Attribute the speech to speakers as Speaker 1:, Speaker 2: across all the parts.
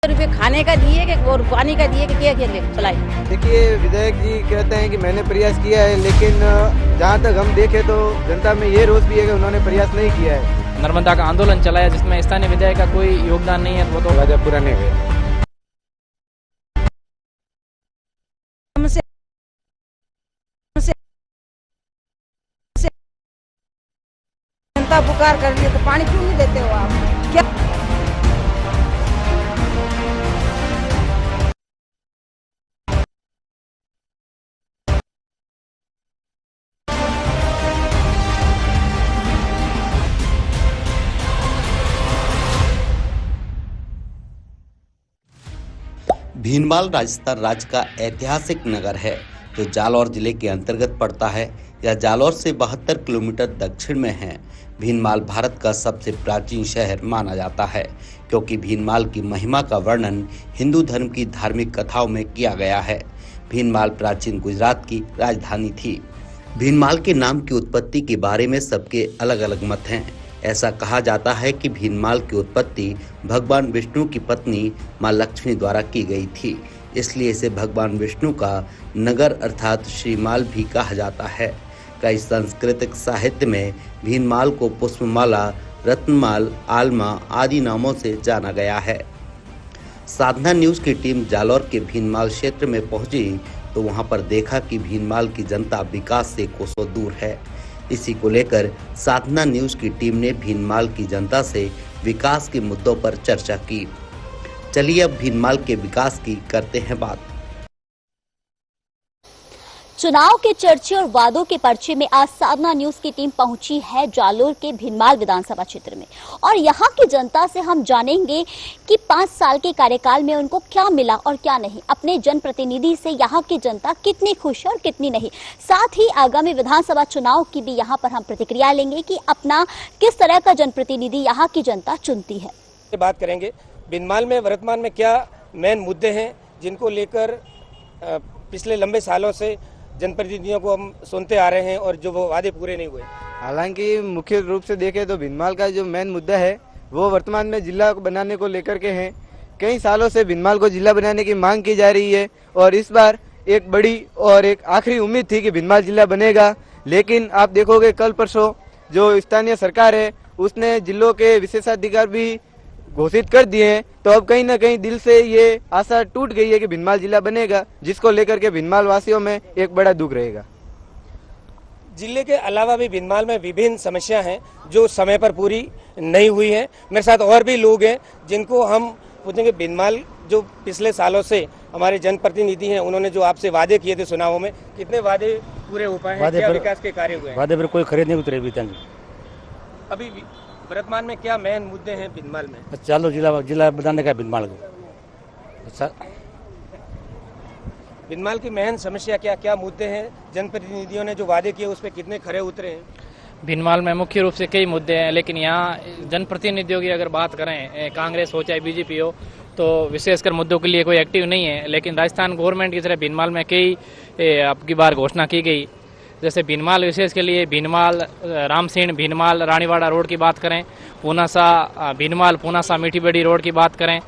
Speaker 1: रुपए खाने का दिए कि और पानी का दिए कि क्या चलाई।
Speaker 2: देखिए, विधायक जी कहते हैं कि मैंने प्रयास किया है, लेकिन जहां तक हम देखें तो जनता में ये रोष भी है कि उन्होंने प्रयास नहीं किया है।
Speaker 3: नर्मदा का आंदोलन चलाया जिसमें स्थानीय विधायक का कोई योगदान नहीं है, वो तो
Speaker 2: राजा पूरा नहीं हुआ।
Speaker 1: जनता पुकार कर रही है तो पानी क्यों नहीं देते हो आप? क्या
Speaker 4: भीनमाल राजस्थान राज्य का ऐतिहासिक नगर है जो जालौर जिले के अंतर्गत पड़ता है। यह जालौर से 72 किलोमीटर दक्षिण में है। भीनमाल भारत का सबसे प्राचीन शहर माना जाता है क्योंकि भीनमाल की महिमा का वर्णन हिंदू धर्म की धार्मिक कथाओं में किया गया है। भीनमाल प्राचीन गुजरात की राजधानी थी। भीनमाल के नाम की उत्पत्ति के बारे में सबके अलग अलग मत हैं। ऐसा कहा जाता है कि भीनमाल की उत्पत्ति भगवान विष्णु की पत्नी मां लक्ष्मी द्वारा की गई थी, इसलिए इसे भगवान विष्णु का नगर अर्थात श्रीमाल भी कहा जाता है। कई सांस्कृतिक साहित्य में भीनमाल को पुष्पमाला, रत्नमाल, आलमा आदि नामों से जाना गया है। साधना न्यूज की टीम जालौर के भीनमाल क्षेत्र में पहुंची तो वहां पर देखा कि भीनमाल की जनता विकास से कोसों दूर है। इसी को लेकर साधना न्यूज की टीम ने भीनमाल की जनता से विकास के मुद्दों पर चर्चा की। चलिए अब भीनमाल के विकास की करते हैं बात।
Speaker 5: चुनाव के चर्चे और वादों के पर्चे में आज साधना न्यूज की टीम पहुंची है जालोर के भीनमाल विधानसभा क्षेत्र में और यहां की जनता से हम जानेंगे कि 5 साल के कार्यकाल में उनको क्या मिला और क्या नहीं। अपने जनप्रतिनिधि से यहां की जनता कितनी खुश है और कितनी नहीं। साथ ही आगामी विधानसभा चुनाव की भी यहां पर हम प्रतिक्रिया लेंगे कि अपना किस तरह का जनप्रतिनिधि यहां की जनता चुनती है।
Speaker 6: बात करेंगे भीनमाल में वर्तमान में क्या मेन मुद्दे हैं जिनको लेकर पिछले लंबे सालों से जनप्रतिनिधियों को हम सुनते आ रहे हैं और जो वो वादे पूरे नहीं हुए।
Speaker 2: हालांकि मुख्य रूप से देखें तो भीनमाल का जो मेन मुद्दा है वो वर्तमान में जिला बनाने को लेकर के हैं। कई सालों से भीनमाल को जिला बनाने की मांग की जा रही है और इस बार एक बड़ी और एक आखिरी उम्मीद थी कि भीनमाल जिला बनेगा, लेकिन आप देखोगे कल परसों जो स्थानीय सरकार है उसने जिलों के विशेषाधिकार भी घोषित कर दिए हैं। तो अब कहीं ना कहीं दिल से ये आशा टूट गई है कि भीनमाल जिला बनेगा, जिसको लेकर के भीनमाल वासियों में एक बड़ा दुख रहेगा।
Speaker 6: जिले के अलावा भी भीनमाल में विभिन्न समस्या हैं जो समय पर पूरी नहीं हुई है। मेरे साथ और भी लोग हैं जिनको हम पूछेंगे भीनमाल जो पिछले सालों से हमारे जनप्रतिनिधि हैं उन्होंने जो आपसे वादे किए थे चुनावों में, कितने वादे पूरे हो पाए हैं? क्या विकास के कार्य हुए हैं?
Speaker 7: वादे पर कोई खरीद नहीं उतरे अभी तक।
Speaker 6: अभी वर्तमान में क्या मेन मुद्दे हैं भीनमाल में?
Speaker 7: चालू जिला बनाने का भीनमाल को। अच्छा,
Speaker 6: भीनमाल की मेन समस्या क्या क्या मुद्दे हैं? जनप्रतिनिधियों ने जो वादे किए उस पर कितने खरे उतरे हैं?
Speaker 3: भीनमाल में मुख्य रूप से कई मुद्दे हैं, लेकिन यहाँ जनप्रतिनिधियों की अगर बात करें, कांग्रेस हो चाहे बीजेपी हो, तो विशेषकर मुद्दों के लिए कोई एक्टिव नहीं है। लेकिन राजस्थान गवर्नमेंट की तरफ भीनमाल में कई अब की बार घोषणा की गई। जैसे भीनमाल विशेष के लिए भीनमाल रामसीण भीनमाल रानीवाड़ा रोड की बात करें, पूनासा भीनमाल पूनासा मीठी बड़ी रोड की बात करें,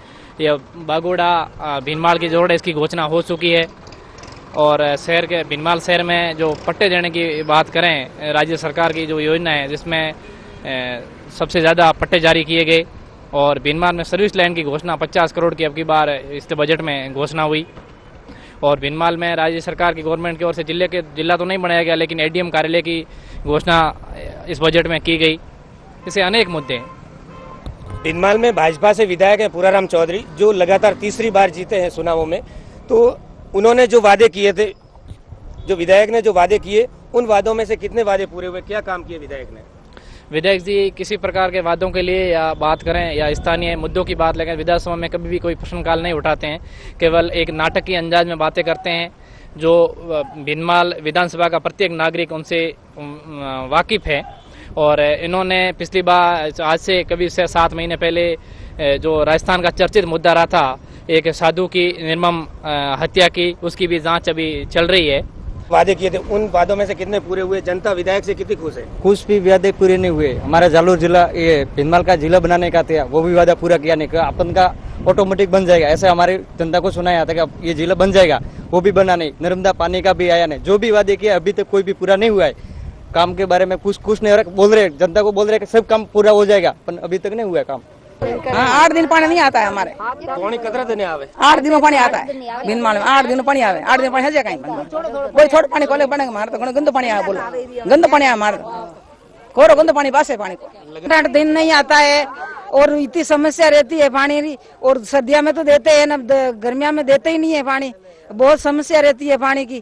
Speaker 3: या बागोड़ा भीनमाल की जोड़ इसकी घोषणा हो चुकी है। और शहर के भीनमाल शहर में जो पट्टे देने की बात करें, राज्य सरकार की जो योजना है जिसमें सबसे ज़्यादा पट्टे जारी किए गए। और भीनमाल में सर्विस लाइन की घोषणा 50 करोड़ की अब की बार इस बजट में घोषणा हुई। और भीनमाल में राज्य सरकार की गवर्नमेंट की ओर से जिला तो नहीं बनाया गया, लेकिन एडीएम कार्यालय की घोषणा इस बजट में की गई। इसे अनेक मुद्दे हैं।
Speaker 6: भीनमाल में भाजपा से विधायक हैं पूराराम चौधरी जो लगातार तीसरी बार जीते हैं चुनावों में। तो उन्होंने जो वादे किए थे, जो विधायक ने जो वादे किए, उन वादों में से कितने वादे पूरे हुए? क्या काम किए विधायक ने?
Speaker 3: विधायक जी किसी प्रकार के वादों के लिए या बात करें या स्थानीय मुद्दों की बात लेकर विधानसभा में कभी भी कोई प्रश्नकाल नहीं उठाते हैं। केवल एक नाटक की अंदाज में बातें करते हैं। जो भीनमाल विधानसभा का प्रत्येक नागरिक उनसे वाकिफ है। और इन्होंने पिछली बार आज से कभी 7 महीने पहले जो राजस्थान का चर्चित मुद्दा रहा था, एक साधु की निर्मम हत्या की, उसकी भी जांच अभी चल रही है।
Speaker 6: वादे किए थे, उन वादों में से कितने पूरे हुए? जनता विधायक से कितनी खुश है?
Speaker 7: कुछ भी वादे पूरे नहीं हुए। हमारा जालोर जिला, ये भीनमाल का जिला बनाने का था, वो भी वादा पूरा किया नहीं। अपन का ऑटोमेटिक बन जाएगा, ऐसे हमारे जनता को सुनाया था कि ये जिला बन जाएगा, वो भी बना नहीं। नर्मदा पानी का भी आया नहीं। जो भी वादे किया अभी तक कोई भी पूरा नहीं हुआ है। काम के बारे में कुछ नहीं हो रहा। बोल रहे जनता को, बोल रहे कि सब काम पूरा हो जाएगा, पर अभी तक नहीं हुआ है काम।
Speaker 1: हाँ, 8 दिन पानी नहीं आता है हमारे।
Speaker 6: पानी कतरा देने आवे?
Speaker 1: 8 दिन में पानी आता है भीनमाल में। 8 दिन में पानी आवे। 8 दिन पानी है कहीं कोई थोड़ा पानी खोले बने मार तो गंद पानी आया। बोलो गंद पानी आया मार खोरो गंद पानी बासे पानी को 8 दिन नहीं आता है। और इतनी समस्या रहती है पानी की। और सर्दियों में तो देते हैं ना, गर्मियों में देते ही नहीं है पानी। बहुत समस्या रहती है पानी की।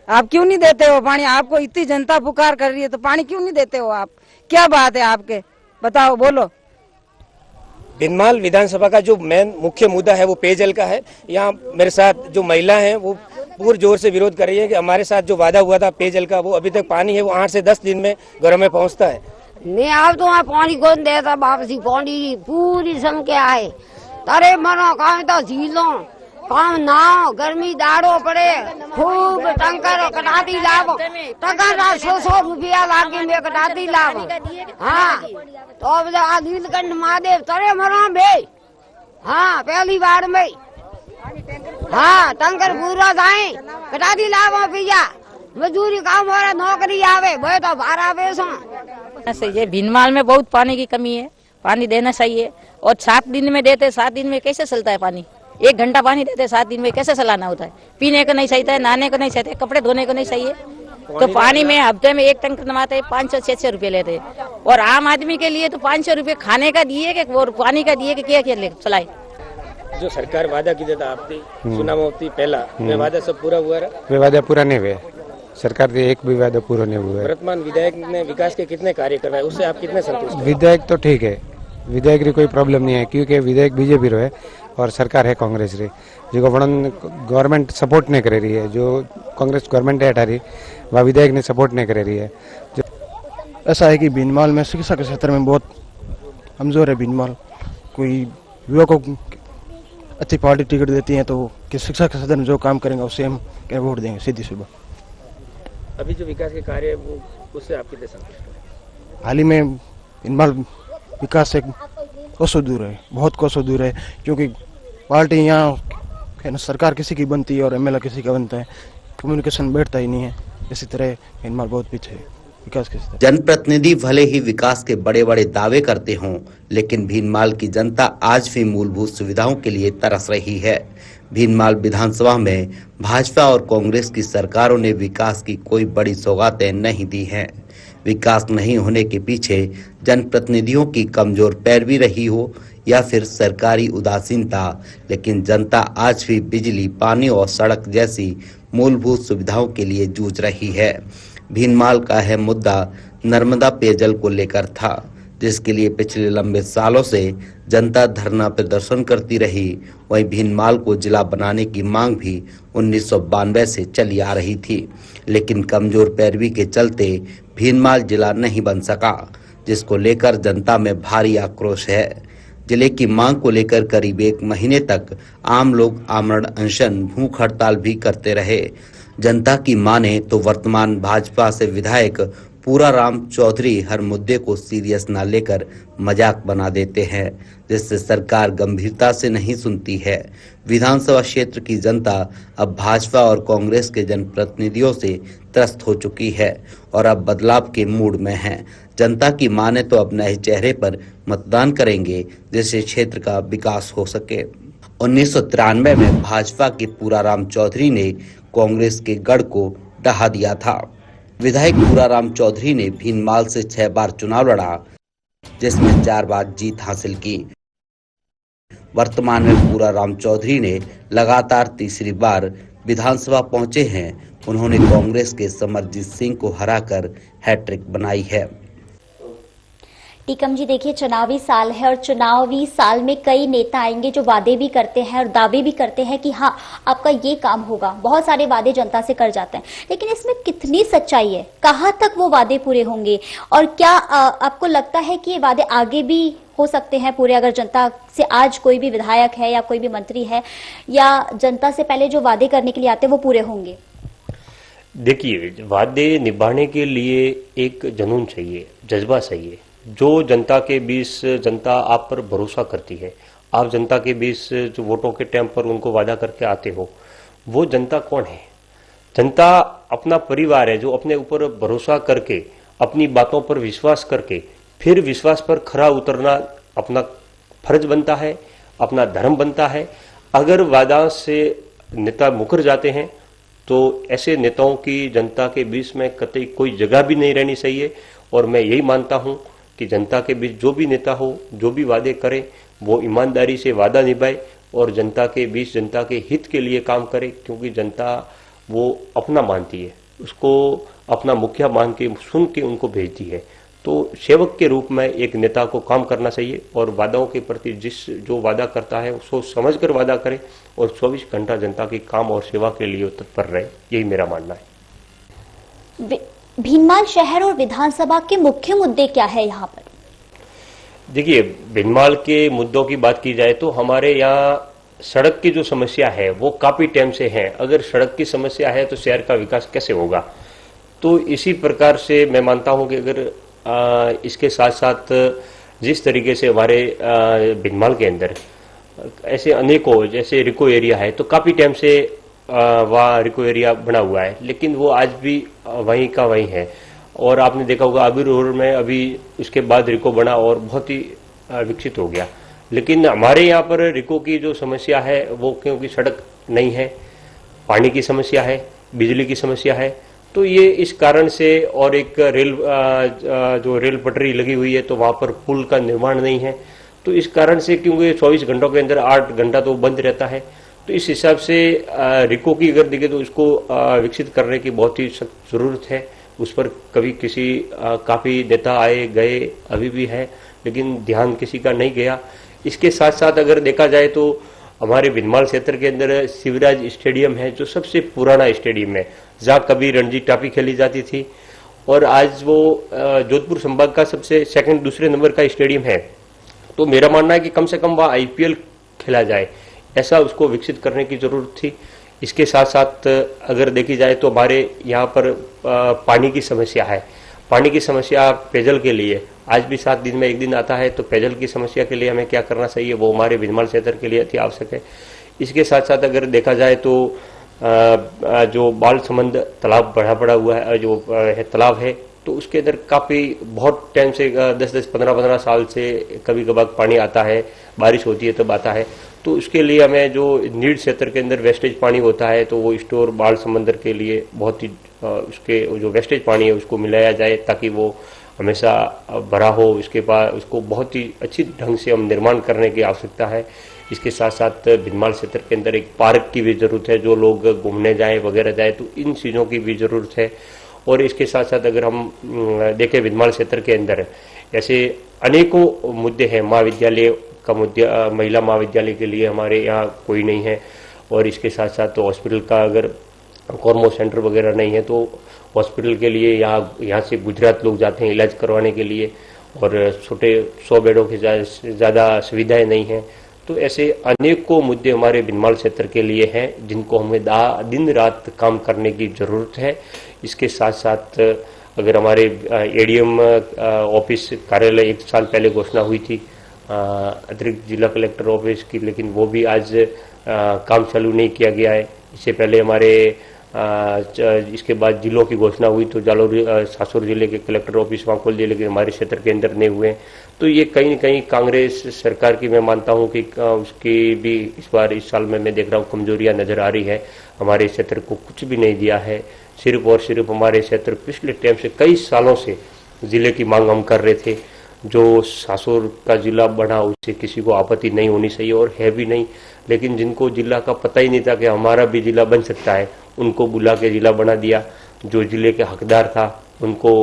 Speaker 1: आप क्यों नहीं देते हो पानी? आपको इतनी जनता पुकार कर रही है तो पानी क्यों नहीं देते हो आप? क्या बात है आपके, बताओ बोलो।
Speaker 6: भीनमाल विधानसभा का जो मेन मुख्य मुद्दा है वो पेयजल का है। यहाँ मेरे साथ जो महिला हैं वो पूरे जोर से विरोध कर रही है कि हमारे साथ जो वादा हुआ था पेयजल का, वो अभी तक पानी है वो 8 से 10 दिन में घरों में पहुँचता है।
Speaker 8: नहीं आप तो वहाँ पानी कौन देता वापसी? पानी पूरी संख्या है। तारे मरो काम तो झीलों काम नाव गर्मी दाड़ो पड़े खूब टंकर कटाती लाभ टंकर 100 रुपया लागे में कटाती लाभ। हाँ तो अब नीलकंठ महादेव तरे मरो बे। हाँ पहली बार में हाँ टंकर पूरा जाए कटाती लाभ भैया। मजदूरी काम हो रहा, नौकरी आवे वो तो बाहर आवे
Speaker 9: सही है। भीनमाल में बहुत पानी की कमी है, पानी देना चाहिए। और 7 दिन में देते, 7 दिन में कैसे चलता है पानी? 1 घंटा पानी देते 7 दिन में कैसे चलाना होता है? पीने को नहीं चाहिए, नहाने को नहीं चाहिए, कपड़े धोने को नहीं चाहिए। तो पानी में हफ्ते में 1 टंकर नवाते 500-600 रुपये लेते हैं। और आम आदमी के लिए तो 500 रुपये खाने का दिए कि और पानी का दिए कि क्या चलाए।
Speaker 6: जो सरकार वादा की देता आपने चुनाव होती पहला, वे वादा सब पूरा हुआ रहा?
Speaker 10: वे वादा पूरा नहीं हुए। सरकार से एक भी वादा पूरा नहीं हुआ।
Speaker 6: वर्तमान विधायक ने विकास के कितने कार्य करवाए, उससे आप कितने संतुष्ट हैं?
Speaker 10: विधायक तो ठीक है, विधायक की कोई प्रॉब्लम नहीं है, क्योंकि विधायक बीजेपी रो है और सरकार है कांग्रेस री। जो गवर्नमेंट सपोर्ट नहीं कर रही है, जो कांग्रेस गवर्नमेंट है हटारी, वह विधायक ने सपोर्ट नहीं कर रही है।
Speaker 11: ऐसा है कि भीनमाल में शिक्षा के क्षेत्र में बहुत कमजोर है भीनमाल। कोई युवा को अच्छी पार्टी टिकट देती है तो कि शिक्षा के क्षेत्र में जो काम करेंगे उसे हम वोट देंगे सीधी सी बात।
Speaker 6: अभी जो विकास के कार्य है वो उससे आप कितने संतुष्ट हैं?
Speaker 11: हाल ही में भीनमाल विकास से कोसों दूर है, बहुत कोसों दूर है, क्योंकि पार्टी यहाँ सरकार किसी की बनती है और एमएलए किसी का बनता है, कम्युनिकेशन बैठता ही नहीं है। इसी तरह भीनमाल बहुत पीछे है विकास के क्षेत्र।
Speaker 4: जनप्रतिनिधि भले ही विकास के बड़े बड़े दावे करते हों, लेकिन भीनमाल की जनता आज भी मूलभूत सुविधाओं के लिए तरस रही है। भीनमाल विधानसभा में भाजपा और कांग्रेस की सरकारों ने विकास की कोई बड़ी सौगातें नहीं दी हैं। विकास नहीं होने के पीछे जनप्रतिनिधियों की कमजोर पैरवी रही हो या फिर सरकारी उदासीनता, लेकिन जनता आज भी बिजली, पानी और सड़क जैसी मूलभूत सुविधाओं के लिए जूझ रही है। भीनमाल का है मुद्दा नर्मदा पेयजल को लेकर था, जिसके लिए पिछले लंबे सालों से जनता धरना प्रदर्शन करती रही। वहीं भीनमाल को जिला बनाने की मांग भी 1992 से चली आ रही थी, लेकिन कमजोर पैरवी के चलते भीनमाल जिला नहीं बन सका, जिसको लेकर जनता में भारी आक्रोश है। जिले की मांग को लेकर करीब 1 महीने तक आम लोग आमरण अनशन, भूख हड़ताल भी करते रहे। जनता की माने तो वर्तमान भाजपा से विधायक पूराराम चौधरी हर मुद्दे को सीरियस न लेकर मजाक बना देते हैं, जिससे सरकार गंभीरता से नहीं सुनती है। विधानसभा क्षेत्र की जनता अब भाजपा और कांग्रेस के जनप्रतिनिधियों से त्रस्त हो चुकी है और अब बदलाव के मूड में है। जनता की माने तो अब नए चेहरे पर मतदान करेंगे, जिससे क्षेत्र का विकास हो सके। 1993 में भाजपा के पूराराम चौधरी ने कांग्रेस के गढ़ को ढहा दिया था। विधायक पूराराम चौधरी ने भीनमाल से 6 बार चुनाव लड़ा, जिसमें 4 बार जीत हासिल की। वर्तमान में पूराराम चौधरी ने लगातार तीसरी बार विधानसभा पहुंचे हैं। उन्होंने कांग्रेस के समरजीत सिंह को हराकर हैट्रिक बनाई है।
Speaker 5: टीकम जी, देखिए चुनावी साल है और चुनावी साल में कई नेता आएंगे जो वादे भी करते हैं और दावे भी करते हैं कि हाँ आपका ये काम होगा। बहुत सारे वादे जनता से कर जाते हैं, लेकिन इसमें कितनी सच्चाई है? कहाँ तक वो वादे पूरे होंगे? और क्या आपको लगता है कि ये वादे आगे भी हो सकते हैं पूरे, अगर जनता से आज कोई भी विधायक है या कोई भी मंत्री है या जनता से पहले जो वादे करने के लिए आते हैं वो पूरे होंगे?
Speaker 12: देखिए, वादे निभाने के लिए एक जुनून चाहिए, जज्बा चाहिए। जो जनता के बीच जनता आप पर भरोसा करती है, आप जनता के बीच जो वोटों के टाइम पर उनको वादा करके आते हो, वो जनता कौन है? जनता अपना परिवार है, जो अपने ऊपर भरोसा करके, अपनी बातों पर विश्वास करके, फिर विश्वास पर खरा उतरना अपना फर्ज बनता है, अपना धर्म बनता है। अगर वादा से नेता मुकर जाते हैं तो ऐसे नेताओं की जनता के बीच में कतई कोई जगह भी नहीं रहनी चाहिए। और मैं यही मानता हूं कि जनता के बीच जो भी नेता हो, जो भी वादे करे, वो ईमानदारी से वादा निभाए और जनता के बीच जनता के हित के लिए काम करे, क्योंकि जनता वो अपना मानती है, उसको अपना मुखिया मान के सुन के उनको भेजती है। तो सेवक के रूप में एक नेता को काम करना चाहिए और वादाओं के प्रति जो वादा करता है उसको समझकर वादा करे और 24 घंटा जनता के काम और सेवा के लिए तत्पर रहे, यही मेरा मानना है।
Speaker 5: भीनमाल शहर और विधानसभा के मुख्य मुद्दे क्या है यहाँ पर?
Speaker 12: देखिए, भीनमाल के मुद्दों की बात की जाए तो हमारे यहाँ सड़क की जो समस्या है वो काफी टाइम से है। अगर सड़क की समस्या है तो शहर का विकास कैसे होगा? तो इसी प्रकार से मैं मानता हूं कि अगर इसके साथ साथ जिस तरीके से हमारे भीनमाल के अंदर ऐसे अनेकों, जैसे रिको एरिया है, तो काफी टाइम से वहाँ रिको एरिया बना हुआ है, लेकिन वो आज भी वहीं का वहीं है। और आपने देखा होगा आबिर रोड में अभी उसके बाद रिको बना और बहुत ही विकसित हो गया। लेकिन हमारे यहाँ पर रिको की जो समस्या है वो क्योंकि सड़क नहीं है, पानी की समस्या है, बिजली की समस्या है, तो ये इस कारण से, और एक जो रेल पटरी लगी हुई है तो वहाँ पर पुल का निर्माण नहीं है, तो इस कारण से क्योंकि 24 घंटों के अंदर 8 घंटा तो बंद रहता है, तो इस हिसाब से रिको की अगर देखें तो उसको विकसित करने की बहुत ही सख्त जरूरत है। उस पर कभी किसी काफ़ी नेता आए गए, अभी भी है, लेकिन ध्यान किसी का नहीं गया। इसके साथ साथ अगर देखा जाए तो हमारे भीनमाल क्षेत्र के अंदर शिवराज स्टेडियम है, जो सबसे पुराना स्टेडियम है, जहाँ कभी रणजी ट्रॉफी खेली जाती थी, और आज वो जोधपुर संभाग का सबसे दूसरे नंबर का स्टेडियम है। तो मेरा मानना है कि कम से कम वहाँ IPL खेला जाए, ऐसा उसको विकसित करने की जरूरत थी। इसके साथ साथ अगर देखी जाए तो हमारे यहाँ पर पानी की समस्या है। पानी की समस्या पेयजल के लिए आज भी 7 दिन में 1 दिन आता है, तो पेयजल की समस्या के लिए हमें क्या करना चाहिए, वो हमारे भीनमाल क्षेत्र के लिए अति आवश्यक है। इसके साथ साथ अगर देखा जाए तो जो बाल समंद तालाब बढ़ा पड़ा हुआ है, जो तालाब है, तो उसके अंदर काफ़ी बहुत टाइम से 10-10, 15-15 साल से कभी कभार पानी आता है, बारिश होती है तब आता है। तो उसके लिए हमें जो नीड क्षेत्र के अंदर वेस्टेज पानी होता है तो वो स्टोर बाल समंदर के लिए बहुत ही उसके जो वेस्टेज पानी है उसको मिलाया जाए, ताकि वो हमेशा भरा हो। उसके बाद उसको बहुत ही अच्छी ढंग से हम निर्माण करने की आवश्यकता है। इसके साथ साथ भीनमाल क्षेत्र के अंदर एक पार्क की भी ज़रूरत है, जो लोग घूमने जाए वगैरह जाए, तो इन चीज़ों की भी ज़रूरत है। और इसके साथ साथ अगर हम देखें भीनमाल क्षेत्र के अंदर ऐसे अनेकों मुद्दे हैं। महाविद्यालय का मुद्दा, महिला महाविद्यालय के लिए हमारे यहाँ कोई नहीं है, और इसके साथ साथ तो हॉस्पिटल का अगर कॉर्मो सेंटर वगैरह नहीं है, तो हॉस्पिटल के लिए यहाँ से गुजरात लोग जाते हैं इलाज करवाने के लिए, और छोटे 100 बेडों के ज़्यादा सुविधाएं नहीं हैं। तो ऐसे अनेकों मुद्दे हमारे भीनमाल क्षेत्र के लिए हैं, जिनको हमें दिन रात काम करने की ज़रूरत है। इसके साथ साथ अगर हमारे ADM ऑफिस कार्यालय 1 साल पहले घोषणा हुई थी अतिरिक्त जिला कलेक्टर ऑफिस की, लेकिन वो भी आज काम चालू नहीं किया गया है। इससे पहले हमारे इसके बाद जिलों की घोषणा हुई तो जालोर सासुर जिले के कलेक्टर ऑफिस वहाँ खोल दिए, लेकिन हमारे क्षेत्र के अंदर नहीं हुए। तो ये कहीं न कहीं कांग्रेस सरकार की मैं मानता हूँ कि उसकी भी इस साल में मैं देख रहा हूँ कमजोरियाँ नजर आ रही है। हमारे क्षेत्र को कुछ भी नहीं दिया है, सिर्फ और सिर्फ हमारे क्षेत्र पिछले टाइम से कई सालों से जिले की मांग हम कर रहे थे। जो सासुर का जिला बना उससे किसी को आपत्ति नहीं होनी चाहिए और है भी नहीं, लेकिन जिनको जिला का पता ही नहीं था कि हमारा भी जिला बन सकता है, उनको बुला के जिला बना दिया। जो जिले के हकदार था उनको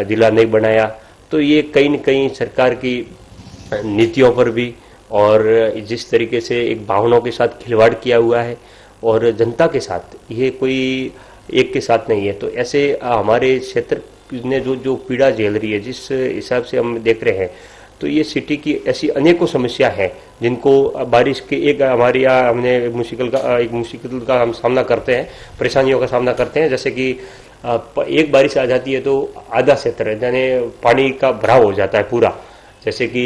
Speaker 12: जिला नहीं बनाया। तो ये कहीं न कहीं सरकार की नीतियों पर भी, और जिस तरीके से एक भावनाओं के साथ खिलवाड़ किया हुआ है और जनता के साथ, ये कोई एक के साथ नहीं है। तो ऐसे हमारे क्षेत्र ने जो पीड़ा झेल रही है, जिस हिसाब से हम देख रहे हैं तो ये सिटी की ऐसी अनेकों समस्या हैं जिनको बारिश के एक हमारे यहाँ हमने मुश्किल का हम सामना करते हैं, परेशानियों का सामना करते हैं। जैसे कि एक बारिश आ जाती है तो आधा क्षेत्र यानी पानी का भराव हो जाता है पूरा। जैसे कि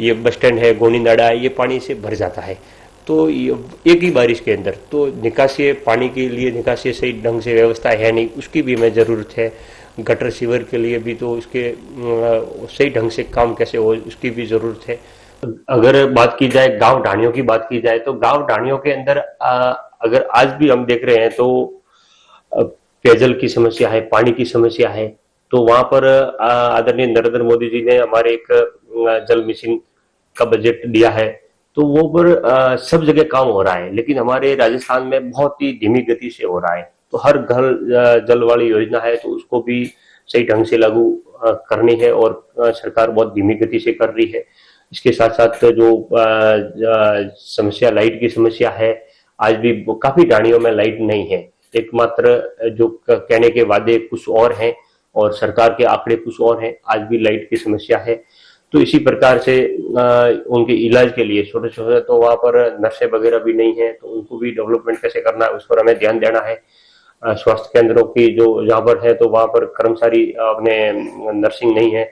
Speaker 12: ये बस स्टैंड है, गोनी नाड़ा है, ये पानी से भर जाता है। तो एक ही बारिश के अंदर तो निकासी पानी के लिए निकासी सही ढंग से व्यवस्था है नहीं, उसकी भी हमें ज़रूरत है। गटर सीवर के लिए भी तो उसके सही ढंग से काम कैसे हो उसकी भी ज़रूरत है। अगर बात की जाए गांव ढाणियों की बात की जाए तो गांव ढाणियों के अंदर अगर आज भी हम देख रहे हैं तो पेयजल की समस्या है, पानी की समस्या है। तो वहां पर आदरणीय नरेंद्र मोदी जी ने हमारे एक जल मिशन का बजट दिया है, तो वो पर सब जगह काम हो रहा है, लेकिन हमारे राजस्थान में बहुत ही धीमी गति से हो रहा है। तो हर घर जल वाली योजना है तो उसको भी सही ढंग से लागू करनी है और सरकार बहुत धीमी गति से कर रही है। इसके साथ साथ जो समस्या लाइट की समस्या है, आज भी काफी ढाणियों में लाइट नहीं है। एकमात्र जो कहने के वादे कुछ और हैं और सरकार के आंकड़े कुछ और हैं, आज भी लाइट की समस्या है। तो इसी प्रकार से उनके इलाज के लिए छोटे छोटे तो वहाँ पर नर्सें वगैरह भी नहीं है, तो उनको भी डेवलपमेंट कैसे करना है उस पर हमें ध्यान देना है। स्वास्थ्य केंद्रों की जो जहाँ पर है तो वहाँ पर कर्मचारी अपने नर्सिंग नहीं है।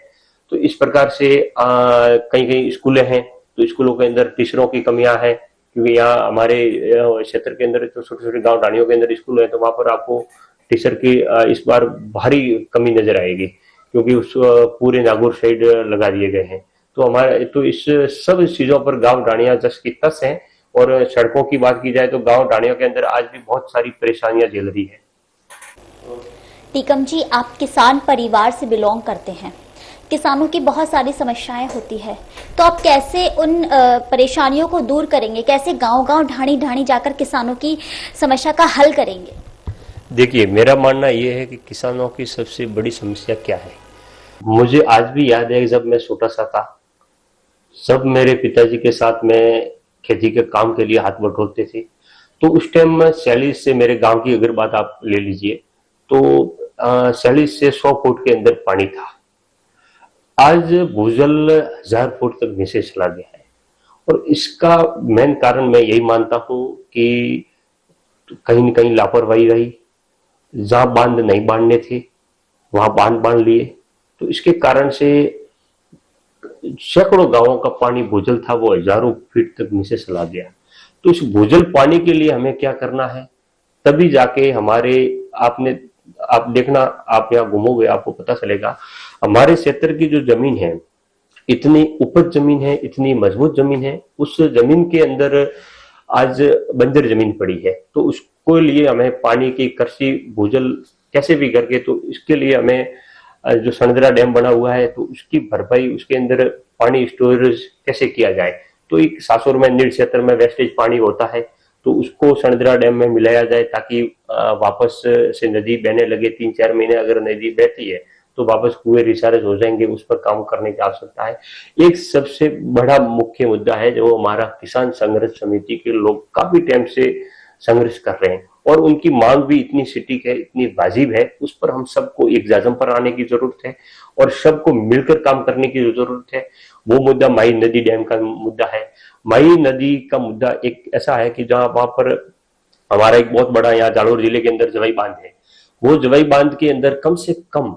Speaker 12: तो इस प्रकार से कई कई स्कूलें हैं तो स्कूलों के अंदर टीचरों की कमियां हैं, क्योंकि यहाँ हमारे क्षेत्र के अंदर जो छोटे छोटे गाँव ढाणियों के अंदर स्कूल है तो वहाँ पर आपको टीचर की इस बार भारी कमी नजर आएगी, क्योंकि उस पूरे नागौर साइड लगा दिए गए हैं। तो हमारे तो इस सब चीजों पर गांव ढाणियां जस की तस हैं। और सड़कों की बात की जाए तो गांव ढाणियों के अंदर आज भी बहुत सारी परेशानियां झेल रही है।
Speaker 5: टीकम जी, आप किसान परिवार से बिलोंग करते हैं, किसानों की बहुत सारी समस्याएं होती है, तो आप कैसे उन परेशानियों को दूर करेंगे, कैसे गांव-गांव ढाणी-ढाणी जाकर किसानों की समस्या का हल करेंगे?
Speaker 12: देखिए, मेरा मानना यह है कि किसानों की सबसे बड़ी समस्या क्या है। मुझे आज भी याद है जब मैं छोटा सा था, सब मेरे पिताजी के साथ में खेती के काम के लिए हाथ बटोरते थे। तो उस टाइम में 40 से मेरे गांव की अगर बात आप ले लीजिए तो 40 से 100 फुट के अंदर पानी था। आज भूजल 1000 फुट तक नीचे चला गया है। और इसका मेन कारण मैं यही मानता हूं कि कहीं न कहीं लापरवाही रही। जहां बांध नहीं बांधने थे वहां बांध लिए, तो इसके कारण से सैकड़ों गांवों का पानी भूजल था वो हजारों फीट तक नीचे चला गया। तो इस भूजल पानी के लिए हमें क्या करना है, तभी जाके हमारे आप देखना, आप यहाँ घूमोगे आपको पता चलेगा हमारे क्षेत्र की जो जमीन है इतनी उपज जमीन है, इतनी मजबूत जमीन है, उस जमीन के अंदर आज बंजर जमीन पड़ी है। तो उसको लिए हमें पानी की कृषि भूजल कैसे भी करके, तो इसके लिए हमें जो सनदरा डैम बना हुआ है तो उसकी भरपाई, उसके अंदर पानी स्टोरेज कैसे किया जाए। तो एक सासुर में नील क्षेत्र में वेस्टेज पानी होता है तो उसको सनदरा डैम में मिलाया जाए ताकि वापस से नदी बहने लगे। 3-4 महीने अगर नदी बहती है तो वापस कुएं रिचार्ज हो जाएंगे, उस पर काम करने की आवश्यकता है। एक सबसे बड़ा मुख्य मुद्दा है जो हमारा किसान संघर्ष समिति के लोग काफी टाइम से संघर्ष कर रहे हैं और उनकी मांग भी इतनी सटीक है, इतनी वाजिब है, उस पर हम सबको एक जाजम पर आने की जरूरत है और सबको मिलकर काम करने की जरूरत है। वो मुद्दा माई नदी डैम का मुद्दा है। माई नदी का मुद्दा एक ऐसा है कि जहां वहां पर हमारा एक बहुत बड़ा यहाँ जालोर जिले के अंदर जवाई बांध है। वो जवाई बांध के अंदर कम से कम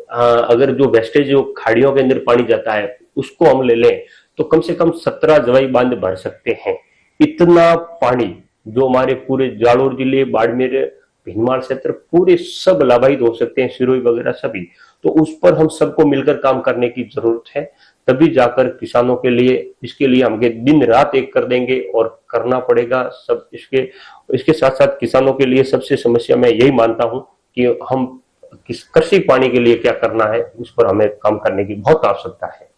Speaker 12: अगर जो वेस्टेज जो खाड़ियों के अंदर पानी जाता है उसको हम ले लें तो कम से कम 17 जवाई बांध भर सकते हैं। इतना पानी जो हमारे पूरे जालोर जिले, बाड़मेर, भीनमाल क्षेत्र पूरे सब लाभान्वित हो सकते हैं, सिरोही वगैरह सभी। तो उस पर हम सबको मिलकर काम करने की जरूरत है, तभी जाकर किसानों के लिए, इसके लिए हम दिन रात एक कर देंगे और करना पड़ेगा सब। इसके साथ साथ किसानों के लिए सबसे समस्या मैं यही मानता हूं कि हम कृषि पानी के लिए क्या करना है उस पर हमें काम करने की बहुत आवश्यकता है।